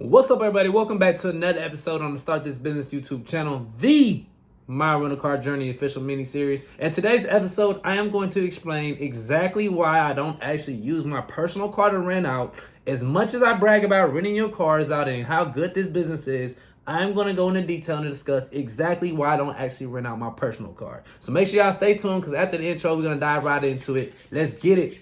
What's up, everybody? Welcome back to another episode on the Start This Business YouTube channel, the My Rental Car Journey official mini-series. And today's episode, I am going to explain exactly why I don't actually use my personal car to rent out. As much as I brag about renting your cars out and how good this business is, I'm going to go into detail and discuss exactly why I don't actually rent out my personal car. So make sure y'all stay tuned, because after the intro, we're going to dive right into it. Let's get it.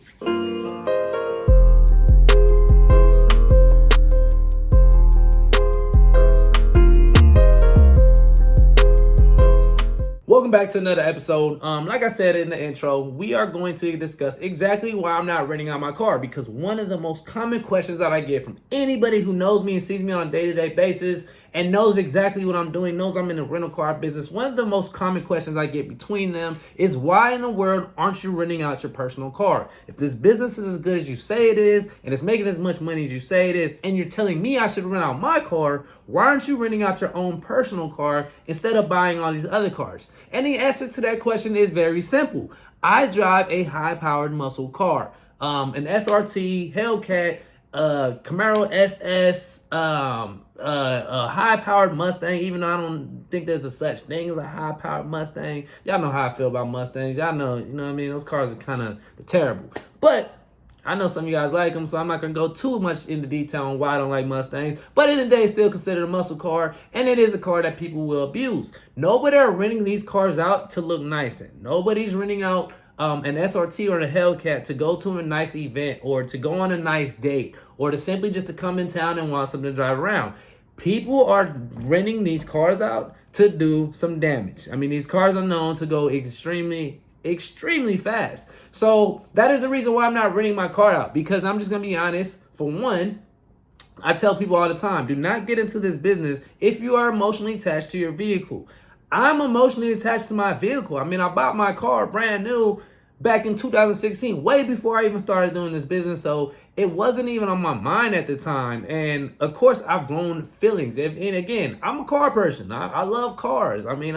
Welcome back to another episode. Like I said in the intro, we are going to discuss exactly why I'm not renting out my car, because one of the most common questions that I get from anybody who knows me and sees me on a day-to-day basis and knows exactly what I'm doing, knows I'm in the rental car business, one of the most common questions I get between them is, why in the world aren't you renting out your personal car? If this business is as good as you say it is, and it's making as much money as you say it is, and you're telling me I should rent out my car, why aren't you renting out your own personal car instead of buying all these other cars? And the answer to that question is very simple. I drive a high-powered muscle car, an SRT, Hellcat, Camaro SS, a high-powered Mustang, even though I don't think there's a such thing as a high-powered Mustang. Y'all know how I feel about Mustangs. Y'all know, you know what I mean? Those cars are kind of terrible. But I know some of you guys like them, so I'm not going to go too much into detail on why I don't like Mustangs. But in the day, it's still considered a muscle car, and it is a car that people will abuse. Nobody are renting these cars out to look nice in. Nobody's renting out an SRT or a Hellcat to go to a nice event, or to go on a nice date, or to simply just to come in town and want something to drive around. People are renting these cars out to do some damage. I mean, these cars are known to go extremely fast. So that is the reason why I'm not renting my car out, because I'm just going to be honest. For one, I tell people all the time, do not get into this business if you are emotionally attached to your vehicle. I'm emotionally attached to my vehicle. I mean, I bought my car brand new back in 2016, way before I even started doing this business. So it wasn't even on my mind at the time. And of course, I've grown feelings. And again, I'm a car person. I love cars. I mean,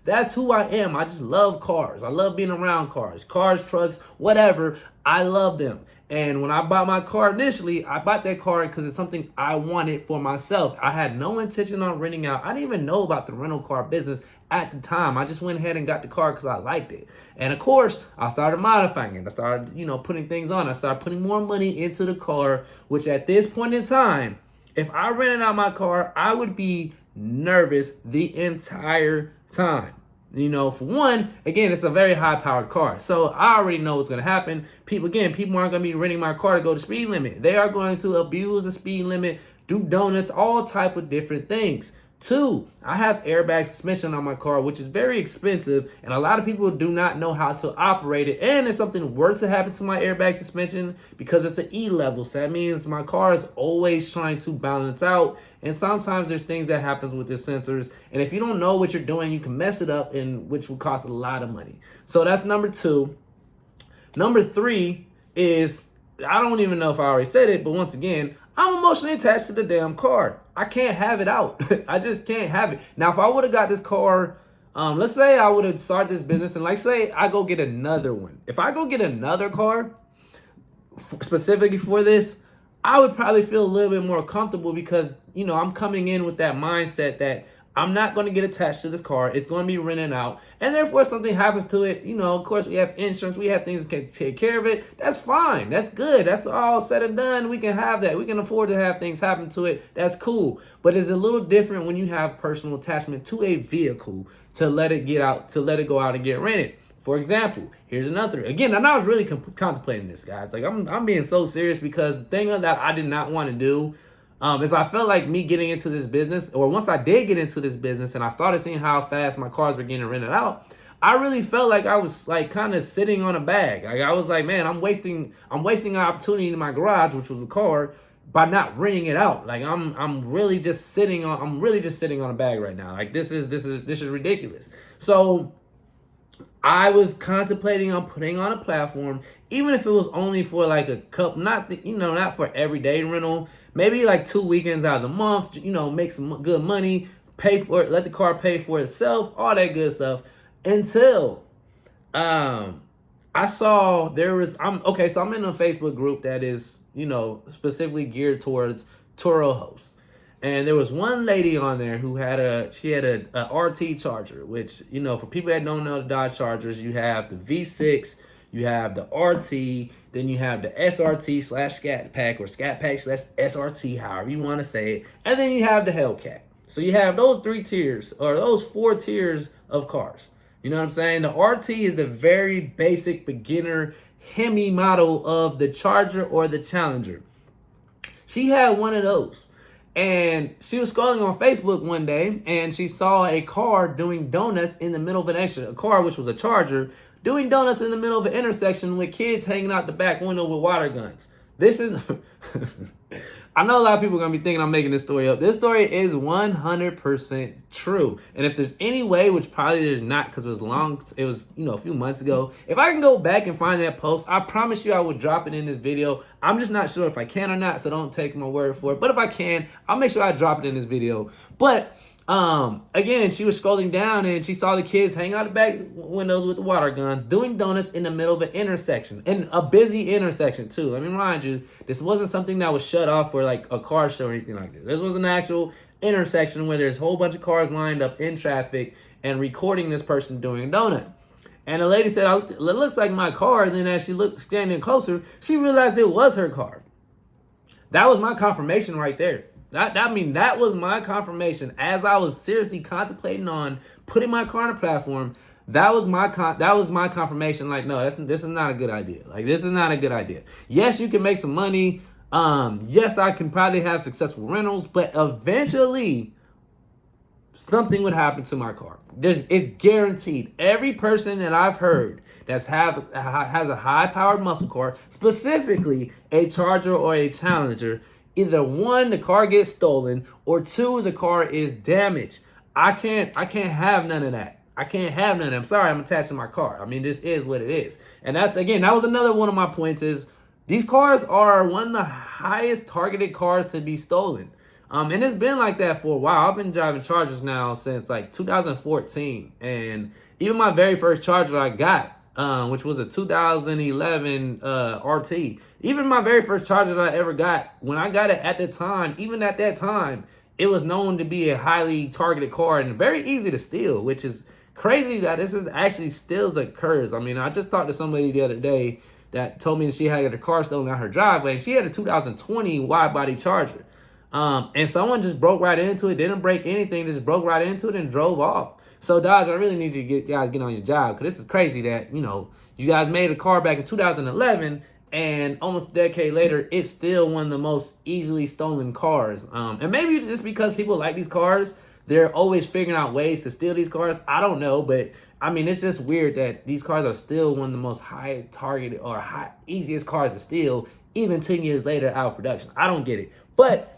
that's who I am. I just love cars. I love being around cars, trucks, whatever. I love them. And when I bought my car initially, I bought that car because it's something I wanted for myself. I had no intention on renting out. I didn't even know about the rental car business at the time. I just went ahead and got the car because I liked it. And of course, I started modifying it. I started, putting things on. I started putting more money into the car, which at this point in time, if I rented out my car, I would be nervous the entire time. For one, again, it's a very high-powered car. So I already know what's going to happen. People aren't going to be renting my car to go the speed limit. They are going to abuse the speed limit, do donuts, all type of different things. Two, I have airbag suspension on my car, which is very expensive, and a lot of people do not know how to operate it. And if something were to happen to my airbag suspension, because it's an E level, so that means my car is always trying to balance out. And sometimes there's things that happens with the sensors, and if you don't know what you're doing, you can mess it up, and which will cost a lot of money. So that's number two. Number three is, I don't even know if I already said it, but once again, I'm emotionally attached to the damn car. I can't have it out. I just can't have it. Now, if I would have got this car, let's say I would have started this business, and say I go get another one. If I go get another car specifically for this, I would probably feel a little bit more comfortable, because, I'm coming in with that mindset that I'm not going to get attached to this car. It's going to be rented out. And therefore, if something happens to it, of course, we have insurance. We have things that can take care of it. That's fine. That's good. That's all said and done. We can have that. We can afford to have things happen to it. That's cool. But it's a little different when you have personal attachment to a vehicle to let it go out and get rented. For example, here's another. Again, and I was really contemplating this, guys. Like, I'm being so serious, because the thing that I did not want to do is I felt like me getting into this business, or once I did get into this business and I started seeing how fast my cars were getting rented out, I really felt like I was like kind of sitting on a bag. Like, I was like, man, I'm wasting an opportunity in my garage, which was a car, by not renting it out. Like, I'm really just sitting on a bag right now. Like, this is ridiculous. So I was contemplating on putting on a platform, even if it was only for like a couple, not for everyday rental, maybe like 2 weekends out of the month, make some good money, pay for it, let the car pay for itself, all that good stuff, until I saw I'm in a Facebook group that is, specifically geared towards Turo hosts. And there was one lady on there who had a RT Charger, which, you know, for people that don't know the Dodge Chargers, you have the V6, you have the RT, then you have the SRT slash Scat Pack or Scat Pack slash SRT, however you want to say it, and then you have the Hellcat. So you have those 3 tiers or those 4 tiers of cars. You know what I'm saying? The RT is the very basic beginner Hemi model of the Charger or the Challenger. She had one of those. And she was scrolling on Facebook one day and she saw a car doing donuts in the middle of an intersection. A car, which was a Charger, doing donuts in the middle of an intersection with kids hanging out the back window with water guns. This is... I know a lot of people are going to be thinking I'm making this story up. This story is 100% true. And if there's any way, which probably there's not because it was, you know, a few months ago. If I can go back and find that post, I promise you I would drop it in this video. I'm just not sure if I can or not, so don't take my word for it. But if I can, I'll make sure I drop it in this video. But again, she was scrolling down and she saw the kids hanging out the back windows with the water guns, doing donuts in the middle of an intersection, and a busy intersection too. Let me remind you, this wasn't something that was shut off for like a car show or anything like this. This was an actual intersection where there's a whole bunch of cars lined up in traffic and recording this person doing a donut. And the lady said, "It looks like my car." And then as she looked standing closer, she realized it was her car. That was my confirmation right there. That was my confirmation as I was seriously contemplating on putting my car on a platform. That was my confirmation. Like, no, this is not a good idea. Like, this is not a good idea. Yes, you can make some money. Yes, I can probably have successful rentals, but eventually something would happen to my car. It's guaranteed. Every person that I've heard has a high-powered muscle car, specifically a Charger or a Challenger, either 1, the car gets stolen, or 2, the car is damaged. I can't have none of that. I can't have none of that. I'm sorry, I'm attached to my car. I mean, this is what it is. And that was another one of my points is these cars are one of the highest targeted cars to be stolen. And it's been like that for a while. I've been driving Chargers now since like 2014. And even my very first Charger I got, which was a 2011 RT. Even my very first Charger that I ever got, when I got it at the time, even at that time, it was known to be a highly targeted car and very easy to steal, which is crazy that this is actually still occurs. I mean, I just talked to somebody the other day that told me that she had her car stolen out her driveway, and she had a 2020 wide-body Charger. And someone just broke right into it, didn't break anything, just broke right into it and drove off. So, Dodge, I really need you to get on your job, because this is crazy that, you know, you guys made a car back in 2011, and almost a decade later, it's still one of the most easily stolen cars. And maybe it's because people like these cars. They're always figuring out ways to steal these cars. I don't know, but I mean, it's just weird that these cars are still one of the most high targeted or easiest cars to steal, even 10 years later out of production. I don't get it. But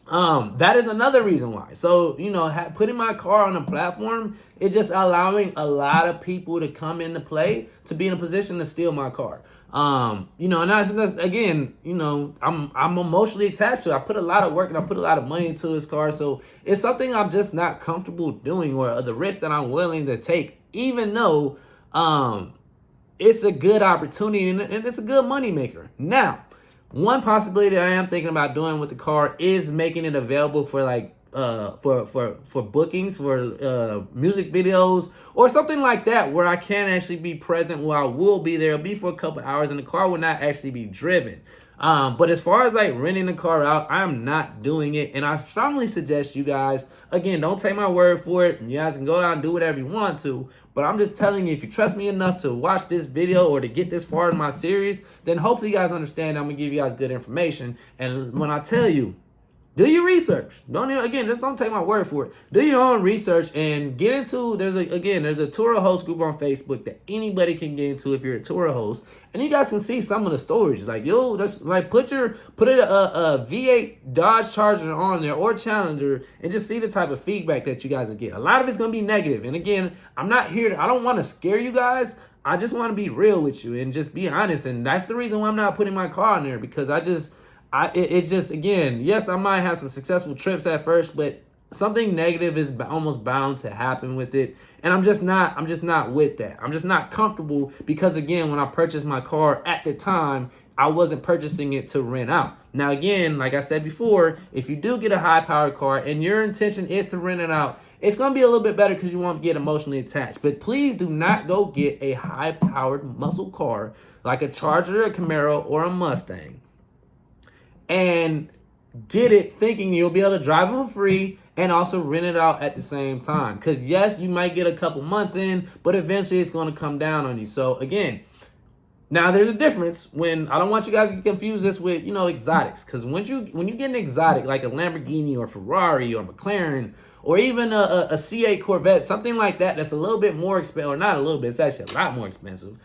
that is another reason why. So, you know, putting my car on a platform is just allowing a lot of people to come into play to be in a position to steal my car. You know, and that's again, you know, I'm emotionally attached to it. I put a lot of work and I put a lot of money into this car. So it's something I'm just not comfortable doing, or the risk that I'm willing to take, even though it's a good opportunity and it's a good money maker. Now, one possibility I am thinking about doing with the car is making it available for like for bookings for music videos or something like that, where I can actually be present, where I will be there. It'll be for a couple hours and the car will not actually be driven. But as far as like renting the car out, I'm not doing it. And I strongly suggest you guys, again, don't take my word for it. You guys can go out and do whatever you want to. But I'm just telling you, if you trust me enough to watch this video or to get this far in my series, then hopefully you guys understand I'm going to give you guys good information. And when I tell you, do your research. Just don't take my word for it. Do your own research and get into, there's a Turo host group on Facebook that anybody can get into if you're a Turo host. And you guys can see some of the stories. Like, yo, just like put a V8 Dodge Charger on there or Challenger and just see the type of feedback that you guys will get. A lot of it's going to be negative. And again, I don't want to scare you guys. I just want to be real with you and just be honest. And that's the reason why I'm not putting my car on there, because it's just, again, yes, I might have some successful trips at first, but something negative is almost bound to happen with it. And I'm just not with that. I'm just not comfortable because, again, when I purchased my car at the time, I wasn't purchasing it to rent out. Now, again, like I said before, if you do get a high-powered car and your intention is to rent it out, it's going to be a little bit better because you won't get emotionally attached. But please do not go get a high-powered muscle car like a Charger, a Camaro, or a Mustang and get it thinking you'll be able to drive it for free and also rent it out at the same time. Because, yes, you might get a couple months in, but eventually it's going to come down on you. So, again, now there's a difference when I don't want you guys to confuse this with, exotics. Because when you get an exotic like a Lamborghini or Ferrari or McLaren or even a C8 Corvette, something like that that's a little bit more expensive, or not a little bit, it's actually a lot more expensive,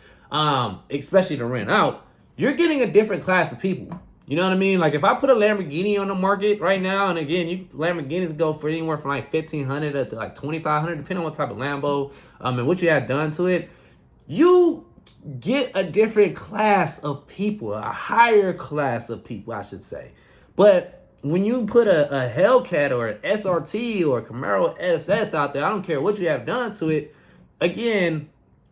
especially to rent out, you're getting a different class of people. You know what I mean? Like if I put a Lamborghini on the market right now, and again, Lamborghinis go for anywhere from like $1,500 to like $2,500, depending on what type of Lambo and what you have done to it, you get a different class of people, a higher class of people, I should say. But when you put a Hellcat or an SRT or a Camaro SS out there, I don't care what you have done to it, again,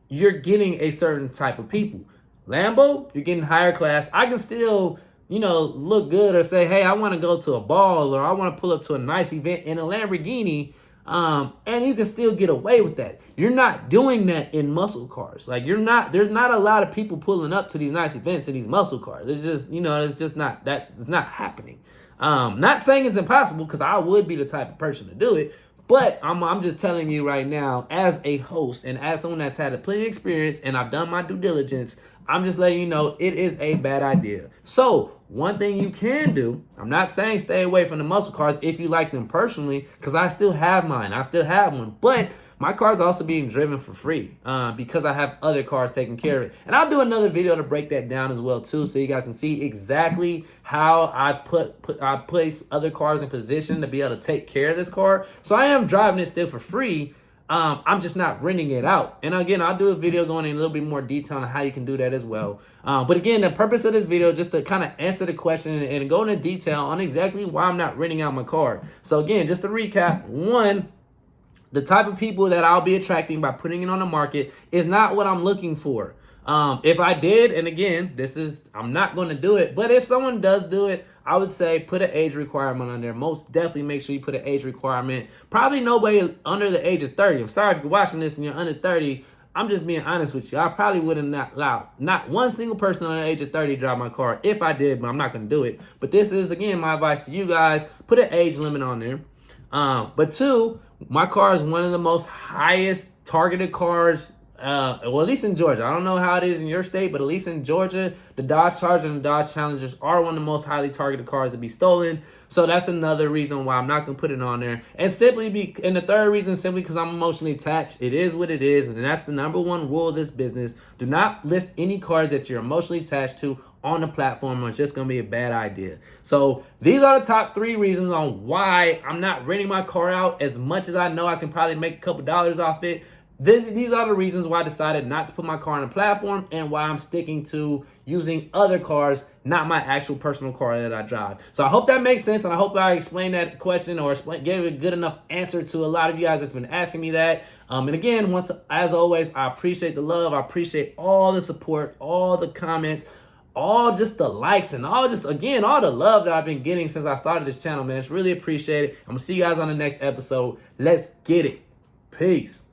you're getting a certain type of people. Lambo, you're getting higher class. I can still, look good or say, hey, I want to go to a ball or I want to pull up to a nice event in a Lamborghini. And you can still get away with that. You're not doing that in muscle cars. Like there's not a lot of people pulling up to these nice events in these muscle cars. It's just, it's not happening. Not saying it's impossible because I would be the type of person to do it, but I'm just telling you right now, as a host and as someone that's had plenty of experience and I've done my due diligence, I'm just letting you know it is a bad idea. So one thing you can do, I'm not saying stay away from the muscle cars if you like them personally, because I still have mine. I still have one. But my car's also being driven for free because I have other cars taking care of it. And I'll do another video to break that down as well too, so you guys can see exactly how I place other cars in position to be able to take care of this car. So I am driving it still for free. I'm just not renting it out. And again, I'll do a video going in a little bit more detail on how you can do that as well. But again, the purpose of this video is just to kind of answer the question and go into detail on exactly why I'm not renting out my car. So again, just to recap, one, the type of people that I'll be attracting by putting it on the market is not what I'm looking for. If I did, and again, I'm not going to do it, but if someone does do it, I would say put an age requirement on there. Most definitely make sure you put an age requirement. Probably nobody under the age of 30. I'm sorry if you're watching this and you're under 30. I'm just being honest with you. I probably wouldn't allow not one single person under the age of 30 drive my car if I did, but I'm not going to do it. But this is, again, my advice to you guys. Put an age limit on there. But two, my car is one of the most highest targeted cars, well, at least in Georgia. I don't know how it is in your state, but at least in Georgia, the Dodge Charger and the Dodge Challengers are one of the most highly targeted cars to be stolen. So that's another reason why I'm not going to put it on there. And the third reason, simply because I'm emotionally attached. It is what it is, and that's the number one rule of this business. Do not list any cars that you're emotionally attached to on the platform, or it's just going to be a bad idea. So these are the top 3 reasons on why I'm not renting my car out. As much as I know I can probably make a couple dollars off it, these are the reasons why I decided not to put my car on the platform and why I'm sticking to using other cars, not my actual personal car that I drive. So I hope that makes sense, and I hope I explained that question or gave a good enough answer to a lot of you guys that's been asking me that. And again, as always, I appreciate the love. I appreciate all the support, all the comments, all just the likes, and all the love that I've been getting since I started this channel, man. It's really appreciated. I'm gonna see you guys on the next episode. Let's get it. Peace.